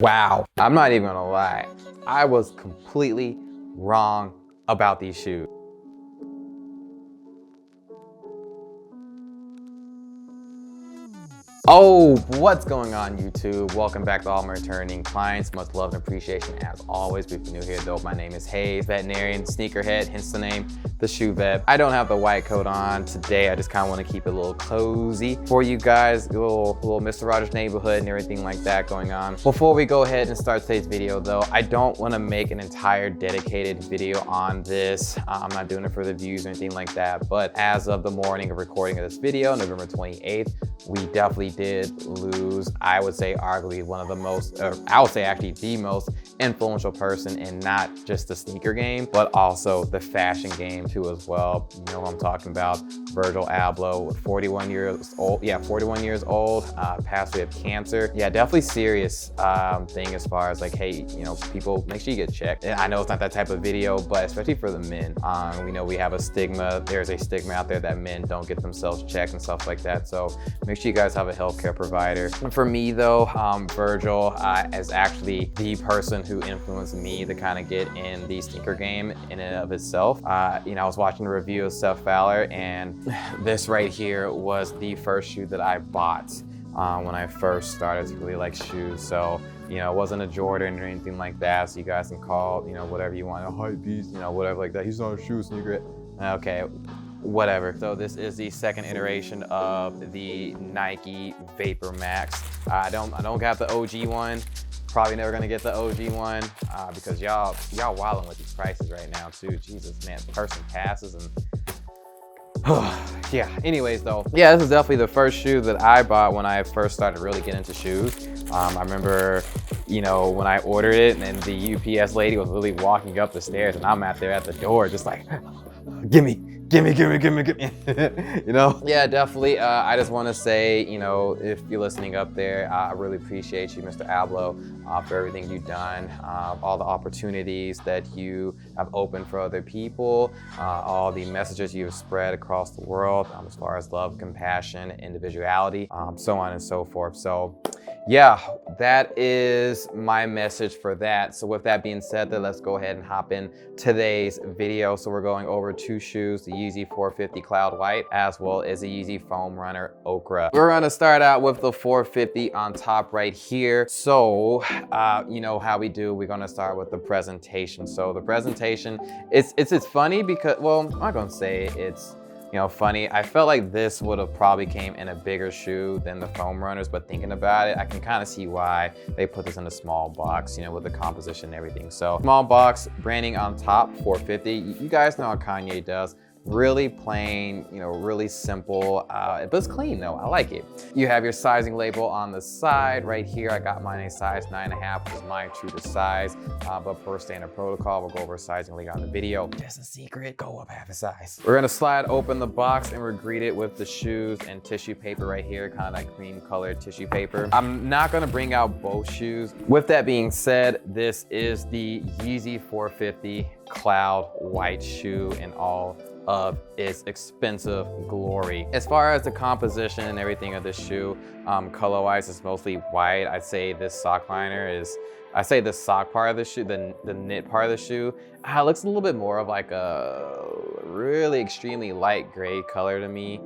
Wow, I'm not even gonna lie. I was completely wrong about these shoes. Oh, what's going on YouTube? Welcome back to all my returning clients. Much love and appreciation as always. If you're new here though, my name is Hayes, veterinarian, sneakerhead, hence the name, Theshoevet. I don't have the white coat on today. I just kind of want to keep it a little cozy for you guys. A little Mr. Rogers neighborhood and everything like that going on. Before we go ahead and start today's video though, I don't want to make an entire dedicated video on this. I'm not doing it for the views or anything like that, but as of the morning of recording of this video, November 28th, we definitely did lose, I would say arguably one of the most, I would say actually the most influential person in not just the sneaker game, but also the fashion game too as well. You know what I'm talking about, Virgil Abloh, 41 years old. Yeah, 41 years old, passed away of cancer. Yeah, definitely serious thing as far as like, hey, you know, people, make sure you get checked. And I know it's not that type of video, but especially for the men, we know we have a stigma. There's a stigma out there that men don't get themselves checked and stuff like that. So make sure you guys have a healthcare provider. For me though, Virgil is actually the person who influenced me to kind of get in the sneaker game in and of itself. You know, I was watching a review of Seth Fowler, and this right here was the first shoe that I bought when I first started to really like shoes. So, you know, it wasn't a Jordan or anything like that. So you guys can call, you know, whatever you want, a hype beast, you know, whatever like that. He's not a shoe sneaker. Okay, whatever. So this is the second iteration of the Nike Vapor Max. I don't got the OG one. Probably never gonna get the OG one because y'all wilding with these prices right now too. Jesus, man, person passes and yeah, anyways though, yeah, this is definitely the first shoe that I bought when I first started really getting into shoes. I remember, you know, when I ordered it and the UPS lady was really walking up the stairs and I'm out there at the door just like, gimme. You know? Yeah, definitely. I just want to say, you know, if you're listening up there, I really appreciate you, Mr. Abloh, for everything you've done, all the opportunities that you have opened for other people, all the messages you have spread across the world as far as love, compassion, individuality, so on and so forth. So yeah, that is my message for that. So with that being said, then let's go ahead and hop in today's video. So we're going over two shoes, the Yeezy 450 Cloud White, as well as the Yeezy Foam Runner Ochre. We're gonna start out with the 450 on top right here. So, you know how we do, we're gonna start with the presentation. So the presentation, it's funny because, well, I'm not gonna say it's, you know, funny. I felt like this would have probably came in a bigger shoe than the Foam Runners, but thinking about it, I can kind of see why they put this in a small box, you know, with the composition and everything. So small box, branding on top, 450. You guys know how Kanye does. Really plain, you know, really simple, but it's clean though, I like it. You have your sizing label on the side right here. I got mine a size 9.5, which is my true to size, but per standard protocol, we'll go over sizing later on the video. Just a secret, go up half a size. We're gonna slide open the box and we're greeted with the shoes and tissue paper right here, kind of like cream colored tissue paper. I'm not gonna bring out both shoes. With that being said, this is the Yeezy 450 Cloud White shoe in all of its expensive glory. As far as the composition and everything of this shoe, color-wise, it's mostly white. I'd say this sock liner is, I say the sock part of the shoe, the knit part of the shoe, looks a little bit more of like a really extremely light gray color to me,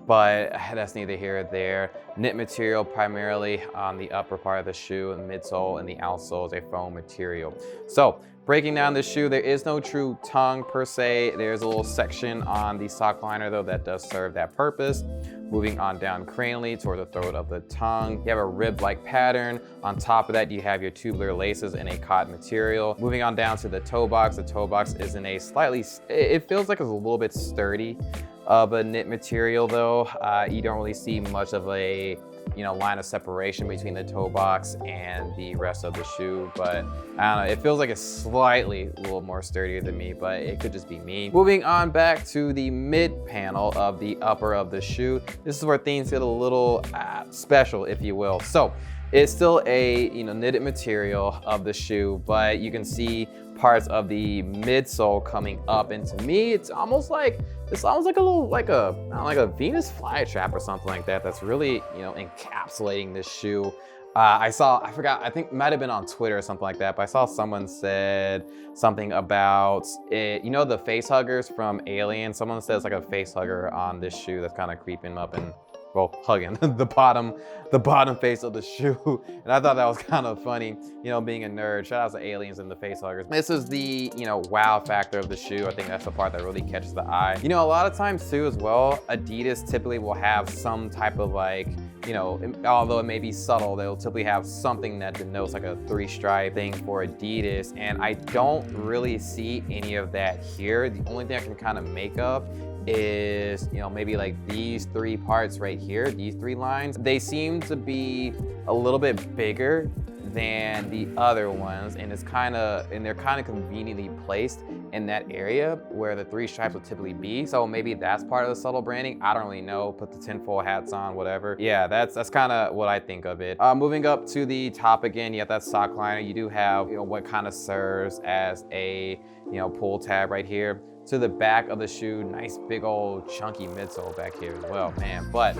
but that's neither here or there. Knit material primarily on the upper part of the shoe, and midsole and the outsole is a foam material. So breaking down the shoe, there is no true tongue per se. There's a little section on the sock liner though that does serve that purpose. Moving on down cranially toward the throat of the tongue. You have a rib-like pattern. On top of that, you have your tubular laces in a cotton material. Moving on down to the toe box. The toe box is in a slightly, it feels like it's a little bit sturdy of a knit material though. You don't really see much of a, you know, line of separation between the toe box and the rest of the shoe, but I don't know, it feels like it's slightly a little more sturdier than me, but it could just be me. Moving on back to the mid panel of the upper of the shoe. This is where things get a little special, if you will. So it's still a, you know, knitted material of the shoe, but you can see parts of the midsole coming up, and to me it's almost like a little like a Venus flytrap or something like that, that's really, you know, encapsulating this shoe. I forgot, I think it might have been on Twitter or something like that, but I saw someone said something about it. You know the face huggers from Alien? Someone says like a face hugger on this shoe that's kind of creeping up and, well, hugging the bottom face of the shoe. And I thought that was kind of funny, you know, being a nerd. Shout out to Aliens and the face huggers. This is the, you know, wow factor of the shoe. I think that's the part that really catches the eye. You know, a lot of times too as well, Adidas typically will have some type of like, you know, although it may be subtle, they'll typically have something that denotes like a 3-stripe thing for Adidas. And I don't really see any of that here. The only thing I can kind of make up is, you know, maybe like these 3 parts right here, these 3 lines. They seem to be a little bit bigger than the other ones, and they're kind of conveniently placed in that area where the 3 stripes would typically be. So maybe that's part of the subtle branding. I don't really know. Put the tinfoil hats on, whatever. Yeah, that's kind of what I think of it. Moving up to the top again, you have that sock liner. You do have, you know, what kind of serves as a, you know, pull tab right here. To the back of the shoe, nice big old chunky midsole back here as well, man. But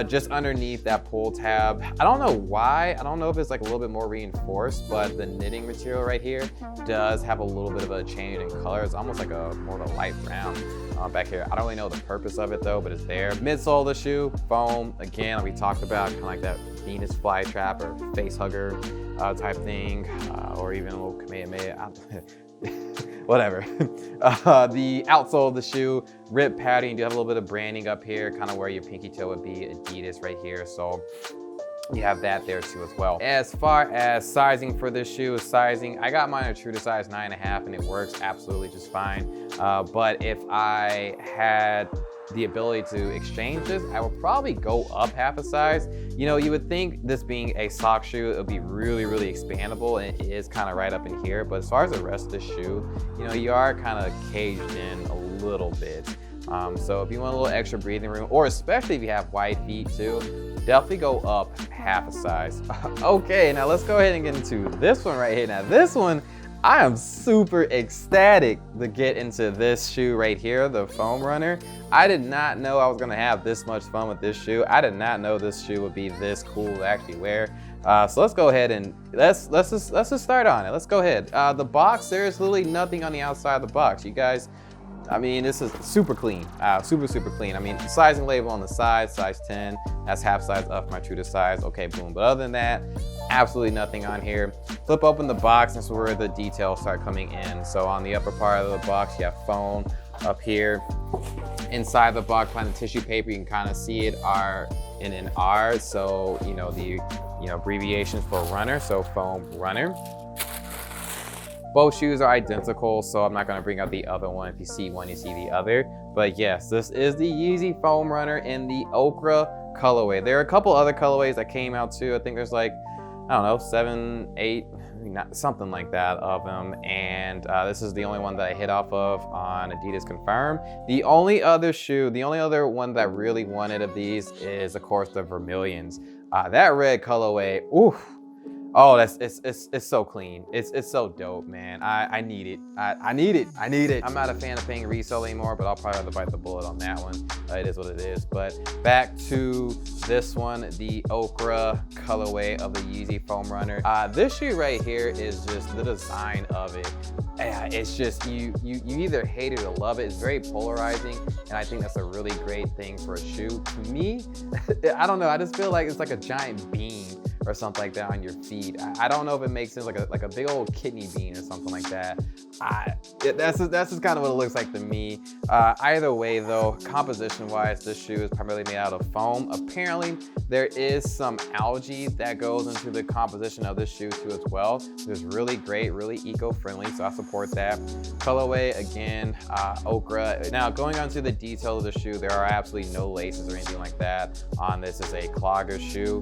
just underneath that pull tab, I don't know why, I don't know if it's like a little bit more reinforced, but the knitting material right here does have a little bit of a change in color. It's almost like a more of a light brown back here. I don't really know the purpose of it though, but it's there. Midsole of the shoe, foam, again, like we talked about, kind of like that Venus flytrap or face hugger type thing, or even a little Kamehameha. Whatever. The outsole of the shoe, rib padding. You do have a little bit of branding up here, kind of where your pinky toe would be, Adidas right here. So you have that there too as well. As far as sizing for this shoe, I got mine a true to size 9.5 and it works absolutely just fine. But if I had the ability to exchange this, I would probably go up half a size. You know, you would think this being a sock shoe, it would be really, really expandable, and it is kind of right up in here. But as far as the rest of the shoe, you know, you are kind of caged in a little bit. So if you want a little extra breathing room, or especially if you have wide feet too, definitely go up half a size. Okay, now let's go ahead and get into this one right here. Now this one, I am super ecstatic to get into this shoe right here, the Foam Runner. I did not know I was gonna have this much fun with this shoe. I did not know this shoe would be this cool to actually wear. So let's go ahead and let's just start on it. Let's go ahead. The box, there's literally nothing on the outside of the box. You guys, I mean, this is super clean, super clean. I mean, the sizing label on the side, size 10, that's half size up my true to size. Okay, boom. But other than that, absolutely nothing on here. Flip open the box, and this is where the details start coming in. So on the upper part of the box, you have foam. Up here, inside the box, behind the tissue paper, you can kind of see it, RNNR. So, you know, the abbreviations for runner, so Foam Runner. Both shoes are identical, so I'm not gonna bring out the other one. If you see one, you see the other. But yes, this is the Yeezy Foam Runner in the Ochre colorway. There are a couple other colorways that came out too. I think there's like, I don't know, 7, 8, something like that of them. And this is the only one that I hit off of on Adidas Confirm. The only other one that I really wanted of these is, of course, the Vermilions. That red colorway, oof. Oh, it's so clean. It's so dope, man. I need it. I need it. I'm not a fan of paying resale anymore, but I'll probably have to bite the bullet on that one. It is what it is. But back to this one, the Ochre colorway of the Yeezy Foam Runner. This shoe right here is just the design of it. It's just, you either hate it or love it. It's very polarizing, and I think that's a really great thing for a shoe. To me, I don't know, I just feel like it's like a giant bean or something like that on your feet. I don't know if it makes sense, like a big old kidney bean or something like that. That's just kind of what it looks like to me. Either way though, composition wise, this shoe is primarily made out of foam. Apparently there is some algae that goes into the composition of this shoe too as well. It's really great, really eco-friendly, so I support that. Colorway, again, Ochre. Now going on to the detail of the shoe, there are absolutely no laces or anything like that on this. Is a clogger shoe.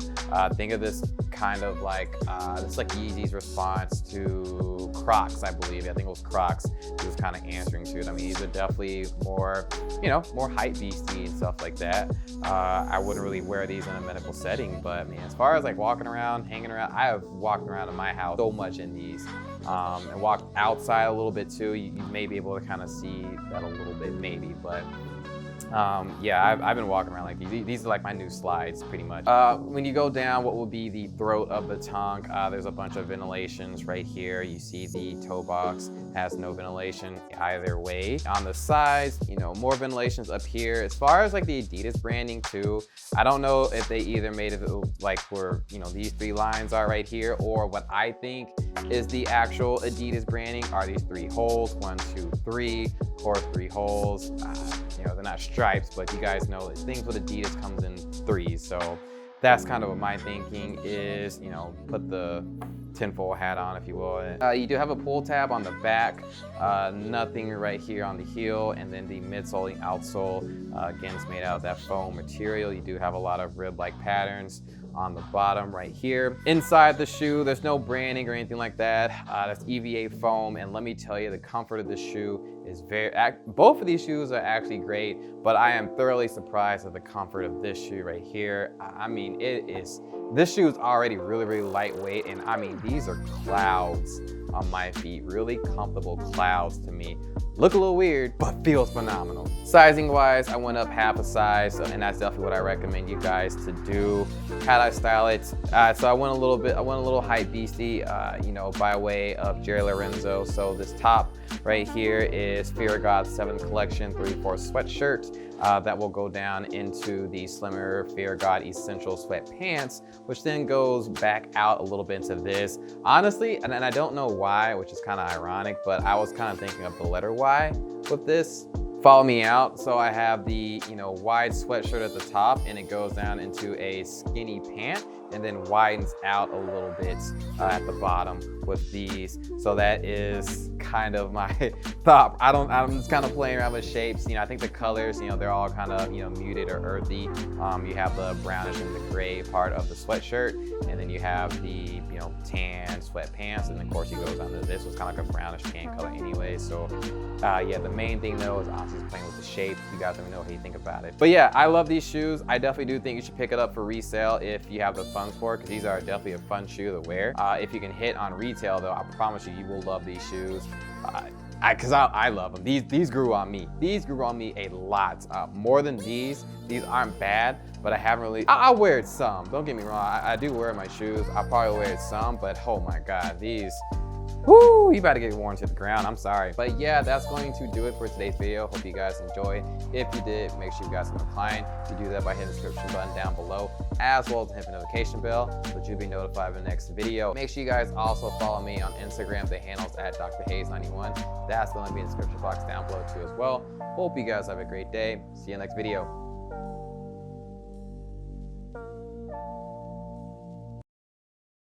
Think of this kind of like, this is like Yeezy's response to Crocs, I believe. I think it was Crocs he was kind of answering to it. I mean, these are definitely more, you know, more hype beastie and stuff like that. I wouldn't really wear these in a medical setting, but I mean, as far as like walking around, hanging around, I have walked around in my house so much in these. And walked outside a little bit too. You may be able to kind of see that a little bit maybe, but Yeah, I've been walking around like these. These are like my new slides, pretty much. When you go down what will be the throat of the tongue, there's a bunch of ventilations right here. You see the toe box has no ventilation either way. On the sides, you know, more ventilations up here. As far as like the Adidas branding too, I don't know if they either made it like where, you know, these 3 lines are right here, or what I think is the actual Adidas branding are these 3 holes, 1, 2, 3, of course 3 holes. You know, they're not stripes, but you guys know that things with Adidas comes in 3s. So that's kind of what my thinking is, you know, put the tinfoil hat on, if you will. You do have a pull tab on the back, nothing right here on the heel, and then the midsole and outsole, again, it's made out of that foam material. You do have a lot of rib-like patterns on the bottom right here. Inside the shoe, there's no branding or anything like that. That's EVA foam, and let me tell you, the comfort of this shoe is both of these shoes are actually great, but I am thoroughly surprised at the comfort of this shoe right here. I mean, this shoe is already really, really lightweight, and I mean, these are clouds on my feet, really comfortable clouds to me. Look a little weird, but feels phenomenal. Sizing wise, I went up half a size, and that's definitely what I recommend you guys to do. How I style it, so I went a little hype beastie, you know, by way of Jerry Lorenzo. So this top right here is Fear of God 7th collection 3/4 sweatshirt. That will go down into the slimmer Fear of God Essential sweatpants, which then goes back out a little bit into this. Honestly, and I don't know why, which is kind of ironic, but I was kind of thinking of the letter Y with this. Follow me out. So I have the, you know, wide sweatshirt at the top, and it goes down into a skinny pant and then widens out a little bit at the bottom with these. So that is kind of my thought. I'm just kind of playing around with shapes. You know, I think the colors, you know, they're all kind of, you know, muted or earthy. You have the brownish and the gray part of the sweatshirt, and then you have the, you know, tan sweatpants, and of course he goes on to this was kind of like a brownish tan color anyway. So yeah, the main thing though is honestly playing with the shape. You guys let me know how you think about it. But yeah, I love these shoes. I definitely do think you should pick it up for resale if you have the funds for it, because these are definitely a fun shoe to wear. If you can hit on retail though, I promise you, you will love these shoes. Cause I love them. These grew on me. These grew on me a lot, more than these. These aren't bad, but I haven't really, I'll wear it some. Don't get me wrong, I do wear my shoes. I'll probably wear it some, but oh my God, these, whoo, you about to get worn to the ground. I'm sorry. But yeah, that's going to do it for today's video. Hope you guys enjoyed. If you did, make sure you guys hit the client. You do that by hitting the description button down below, as well as hit the notification bell, so you'll be notified of the next video. Make sure you guys also follow me on Instagram. The handle's at drhayes91. That's going to be in the description box down below too as well. Hope you guys have a great day. See you next video.